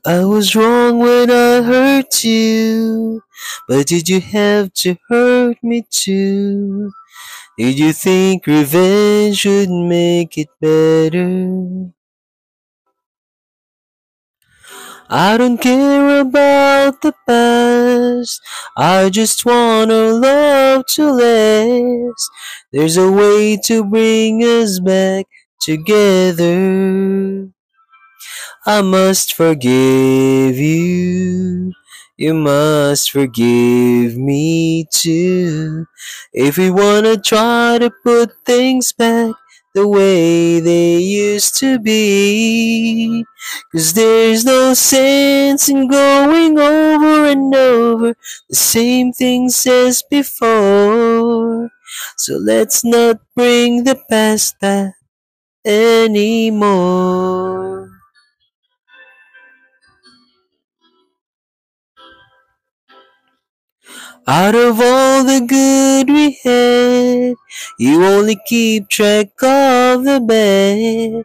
I was wrong when I hurt you, but did you have to hurt me too? Did you think revenge would make it better? I don't care about the past, I just want our love to last. There's a way to bring us back together. I must forgive you. You must forgive me too. If we wanna try to put things back the way they used to be. 'Cause there's no sense in going over and over the same things as before. So let's not bring the past back anymore. Out of all the good we had, you only keep track of the bad.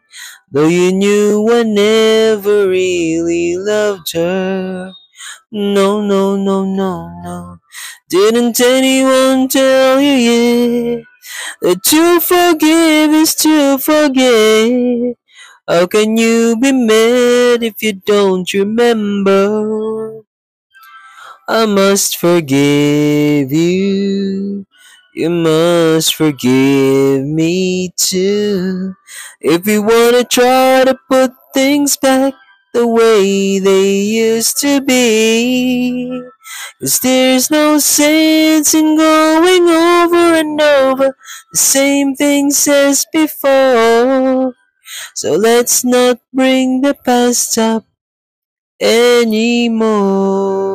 Though you knew I never really loved her. No, no, no, no, no. Didn't anyone tell you yet that to forgive is to forget? How can you be mad if you don't remember? I must forgive you. You must forgive me too. If we wanna try to put things back the way they used to be. 'Cause there's no sense in going over and over the same things as before. So let's not bring the past up anymore.